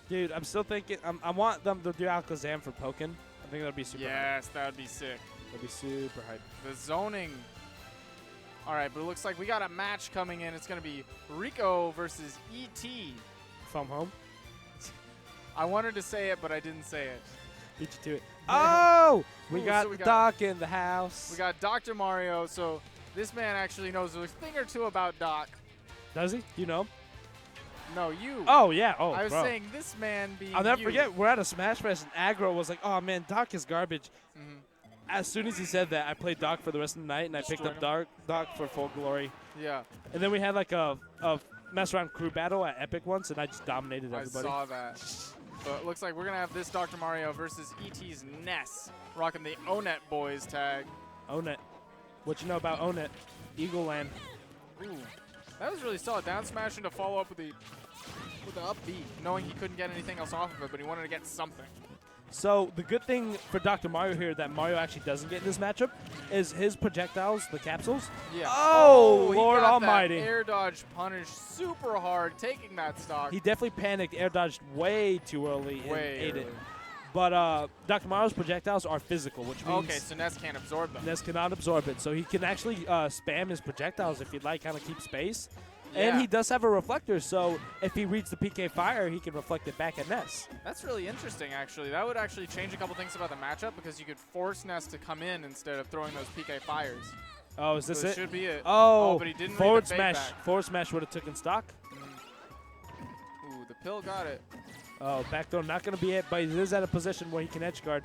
Dude, I'm still thinking. I want them to do Alakazam for Pokken. I think that'd be super hype. Yes, that would be sick. That'd be super hype. The zoning. All right, but it looks like we got a match coming in. It's going to be Rico versus E.T. From home. I wanted to say it, but I didn't say it. Beat you to it. Oh! We Ooh, got so we got- Doc in the house. We got Dr. Mario, so this man actually knows a thing or two about Doc. Does he? You know? No, you. Oh, yeah. Oh, I was bro. saying this man being I'll never you. forget, we're at a Smash Fest, and Aggro was like, oh, man, Doc is garbage. Mhm. As soon as he said that, I played Doc for the rest of the night, and I picked up Doc for full glory. Yeah, And then we had like a mess around crew battle at Epic once, and I just dominated everybody. I saw that. But it looks like we're going to have this Dr. Mario versus E.T.'s Ness, rocking the Onet Boys tag. Onet. What you know about Onet? Eagle Land. Ooh, that was really solid. Down smash into follow up with the up B, knowing he couldn't get anything else off of it, but he wanted to get something. So the good thing for Dr. Mario here that Mario actually doesn't get in this matchup is his projectiles, the capsules. Yeah. Oh, he Lord got Almighty. That air dodge punish super hard, taking that stock. He definitely panicked, air dodged way too early and Way ate early. it. But Dr. Mario's projectiles are physical, which means Okay, so Ness can't absorb them. Ness cannot absorb it. So he can actually spam his projectiles if you'd like, kind of keep space. Yeah. And he does have a reflector, so if he reads the PK fire, he can reflect it back at Ness. That's really interesting, actually. That would actually change a couple things about the matchup because you could force Ness to come in instead of throwing those PK fires. Oh, is this So it? should be it. Oh, but he didn't read forward the fade smash. back. Forward smash would have taken stock. Ooh, the pill got it. Oh, back throw not going to be it, but he is at a position where he can edge guard.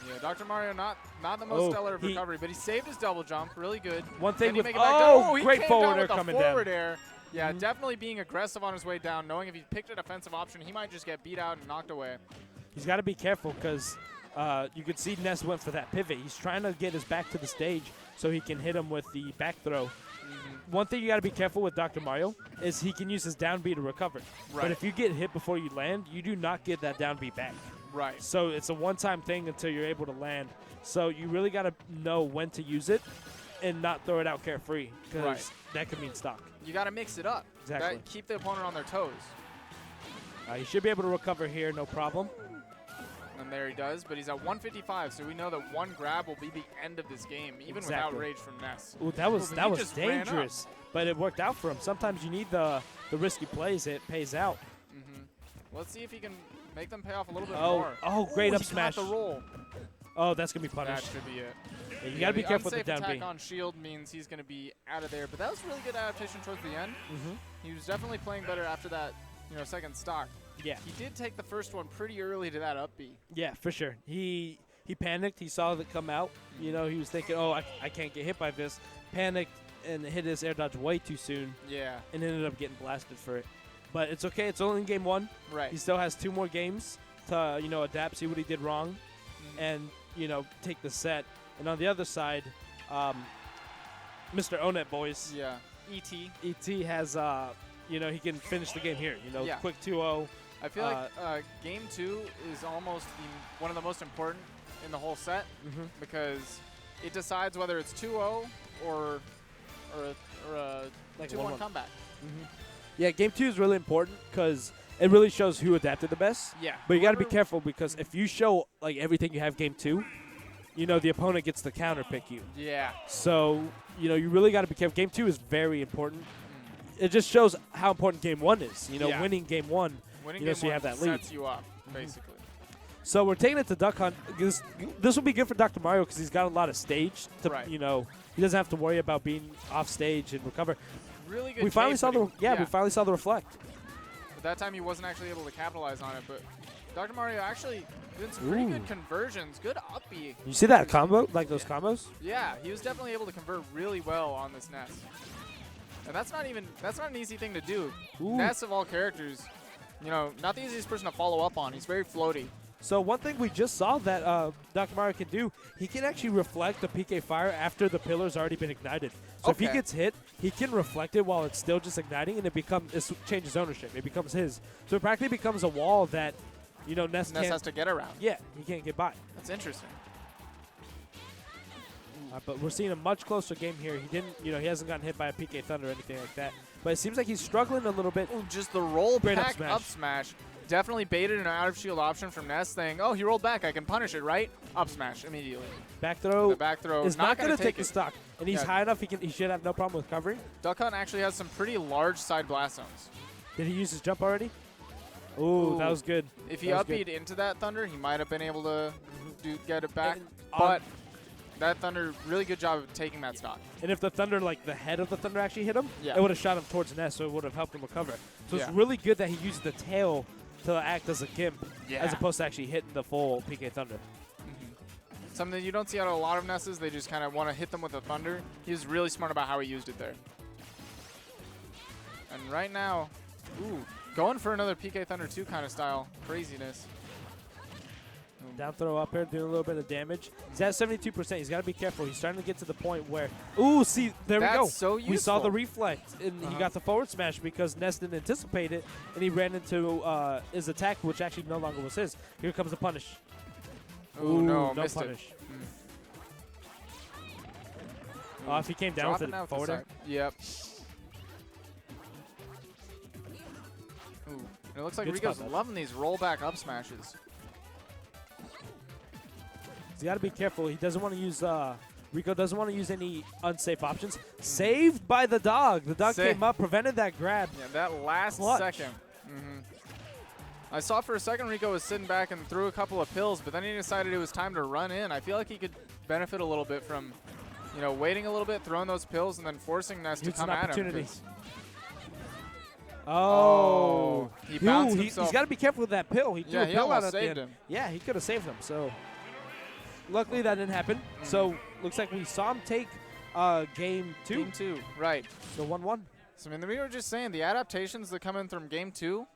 Yeah, Dr. Mario not the most stellar of he- recovery, but he saved his double jump. Really good. One thing Can he with make it back down? oh, He great came forward down air with the coming forward down. air. Yeah, Mhm. definitely being aggressive on his way down, knowing if he picked a defensive option, he might just get beat out and knocked away. He's got to be careful because you could see Ness went for that pivot. He's trying to get his back to the stage so he can hit him with the back throw. One thing you got to be careful with Dr. Mario is he can use his down B to recover. Right. But if you get hit before you land, you do not get that down B back. Right. So it's a one-time thing until you're able to land. So you really got to know when to use it and not throw it out carefree because Right. that could mean stock. You got to mix it up. Exactly. Keep the opponent on their toes. You should be able to recover here, no problem. And there he does, but he's at 155, so we know that one grab will be the end of this game, even Exactly. without rage from Ness. Ooh, that was Ooh, but that he was just ran up. dangerous, but it worked out for him. Sometimes you need the risky plays; it pays out. Let's see if he can make them pay off a little bit Oh, more. oh, great Ooh, up he got smash. the roll. Oh, that's gonna be That punished. should be it. Yeah, you gotta be careful with the unsafe down attack B. on shield means he's going to be out of there, but that was really good adaptation towards the end. Mhm. He was definitely playing better after that, second stock. Yeah, He did take the first one pretty early to that up B. yeah, for sure. He panicked. He saw it come out. You know, he was thinking, "Oh, I can't get hit by this." Panicked and hit his air dodge way too soon, Yeah, and ended up getting blasted for it. But it's okay. It's only in game one. right. He still has 2 more games to adapt, see what he did wrong, and take the set. And on the other side, Mr. Onet boys, Yeah. E.T. ET has he can finish the game here. Yeah. Quick 2-0. I feel like game 2 is almost one of the most important in the whole set because it decides whether it's 2-0 or a Like 2-1 1-1. comeback. Yeah, game 2 is really important because it really shows who adapted the best. Yeah. But you got to be Whoever- careful because if you show like everything you have game 2, the opponent gets to counter pick you. Yeah. So, you really got to be careful. Game 2 is very important. It just shows how important game 1 is. Yeah. Winning game 1. Winning so game you have one that lead. sets you up, basically. So we're taking it to Duck Hunt. This will be good for Dr. Mario because he's got a lot of stage. Right. He doesn't have to worry about being off stage and recover. Really good. We finally chase, saw but we finally saw the reflect. But that time he wasn't actually able to capitalize on it. But Dr. Mario actually did some pretty good Ooh. conversions. Good up B. You see that combo? Like those combos? Yeah, he was definitely able to convert really well on this Ness. And that's not an easy thing to do. Ooh. Ness of all characters, not the easiest person to follow up on. He's very floaty. So one thing we just saw that Dr. Mario can do, he can actually reflect the PK fire after the pillar's already been ignited. So if he Okay. gets hit, he can reflect it while it's still just igniting, and it changes ownership. It becomes his. So it practically becomes a wall that, Ness Ness can't. has to get around. Yeah, he can't get by. That's interesting. But we're seeing a much closer game here. He didn't, he hasn't gotten hit by a PK Thunder or anything like that. But it seems like he's struggling a little bit. Ooh, just the roll Great up back smash. up smash. definitely baited an out of shield option from Ness, saying, "Oh, he rolled back. I can punish it, right?" Up smash immediately. Back throw. The back throw is not going to take it. the stock, and he's high enough. He should have no problem with covering. Duck Hunt actually has some pretty large side blast zones. Did he use his jump already? Ooh, that was good. If he up-beat into that Thunder, he might have been able to get it back. And, but that Thunder, really good job of taking that stock. And if the Thunder, like the head of the Thunder actually hit him, it would have shot him towards Ness, so it would have helped him recover. So it's really good that he used the tail to act as a gimp, as opposed to actually hitting the full PK Thunder. Something you don't see out of a lot of Nesses, they just kind of want to hit them with a Thunder. He was really smart about how he used it there. And right now, going for another PK Thunder 2 kind of style. Craziness. Down throw up here, doing a little bit of damage. He's at 72%. He's got to be careful. He's starting to get to the point where, see, there we go. So we saw the reflect, and he got the forward smash because Ness didn't anticipate it, and he ran into his attack, which actually no longer was his. Here comes the punish. Ooh, no punish. If he came down with it forward air. Yep. Ooh. It looks like Rico's loving these rollback up smashes. He's got to be careful. He doesn't want to use Rico doesn't want to use any unsafe options. Saved by the dog. The dog came up, prevented that grab. Yeah, that last second. I saw for a second Rico was sitting back and threw a couple of pills, but then he decided it was time to run in. I feel like he could benefit a little bit from, waiting a little bit, throwing those pills, and then forcing Ness to come at him. Oh, he bounced himself. He's got to be careful with that pill. He threw a pill out at the end. Him. Yeah, he could have saved him. So luckily that didn't happen. So looks like we saw him take game 2. Game 2, right. So 1-1. So I mean, we were just saying the adaptations that come in from game 2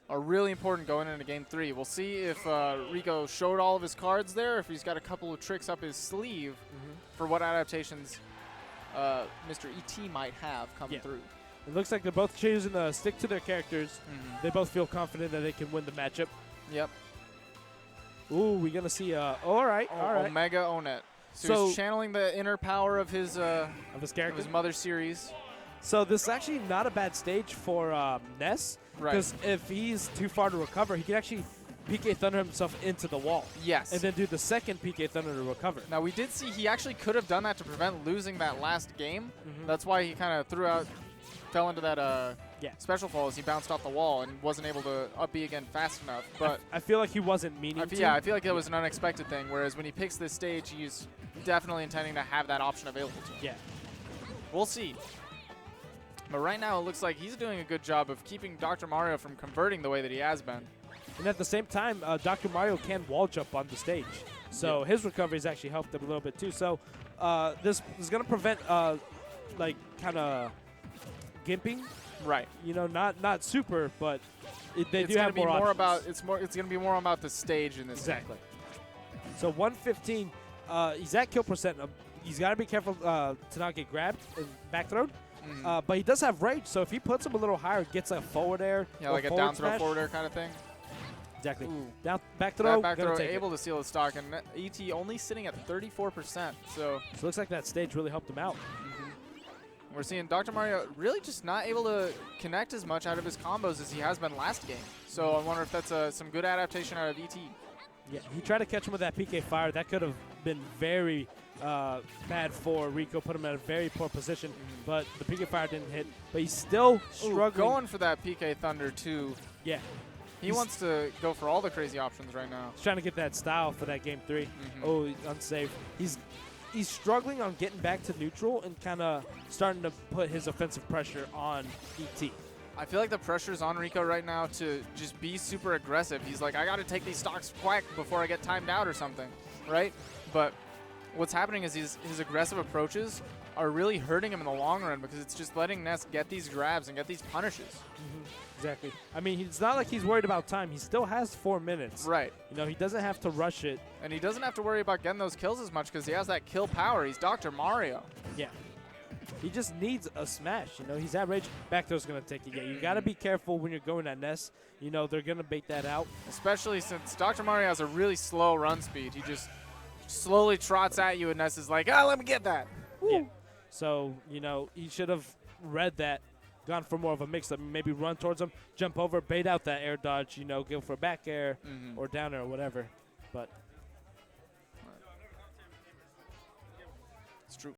are really important going into game 3. We'll see if Rico showed all of his cards there, if he's got a couple of tricks up his sleeve for what adaptations Mr. E.T. might have coming through. It looks like they're both choosing to stick to their characters. They both feel confident that they can win the matchup. Yep. Ooh, we're going to see all right. Omega Onet. So he's channeling the inner power of his character, of his Mother series. So this is actually not a bad stage for Ness. Because if he's too far to recover, he can actually PK Thunder himself into the wall. Yes. And then do the second PK Thunder to recover. Now, we did see he actually could have done that to prevent losing that last game. That's why he kind of fell into that special fall as he bounced off the wall and wasn't able to up B again fast enough. But I feel like he wasn't meaning to. Yeah, I feel like that was an unexpected thing, whereas when he picks this stage, he's definitely intending to have that option available to him. Yeah. We'll see. But right now, it looks like he's doing a good job of keeping Dr. Mario from converting the way that he has been. And at the same time, Dr. Mario can wall jump on the stage. So his recovery has actually helped him a little bit too. So this is going to prevent, kind of gimping. Right. Not super, but they do have more options. It's going to be more about the stage in this Exactly. So 115, he's at kill percent. He's got to be careful to not get grabbed and back thrown. But he does have rage, so if he puts him a little higher, gets a forward air. Yeah, like a down throw forward air kind of thing. Exactly. Down back throw. Back throw able to seal the stock, and ET only sitting at 34%. So it looks like that stage really helped him out. We're seeing Dr. Mario really just not able to connect as much out of his combos as he has been last game. So I wonder if that's some good adaptation out of ET. Yeah, he tried to catch him with that PK fire. That could have been very bad for Rico, put him in a very poor position, but the PK fire didn't hit. But he's still struggling. Going for that PK Thunder too. Yeah. He wants to go for all the crazy options right now. He's trying to get that style for that game 3. Oh, unsafe. He's struggling on getting back to neutral and kind of starting to put his offensive pressure on ET. I feel like the pressure's on Rico right now to just be super aggressive. He's like, I got to take these stocks quick before I get timed out or something, right? But what's happening is his aggressive approaches are really hurting him in the long run because it's just letting Ness get these grabs and get these punishes. Exactly. I mean, it's not like he's worried about time. He still has 4 minutes. Right. He doesn't have to rush it. And he doesn't have to worry about getting those kills as much because he has that kill power. He's Dr. Mario. Yeah. He just needs a smash. He's at rage. Back throw's going to take it. Yeah, you got to be careful when you're going at Ness. They're going to bait that out. Especially since Dr. Mario has a really slow run speed. He just slowly trots at you, and Ness is like, let me get that. Yeah. So, he should have read that gone for more of a mix-up. Maybe run towards him, jump over, bait out that air dodge, you know, go for back air or down air or whatever. But it's true.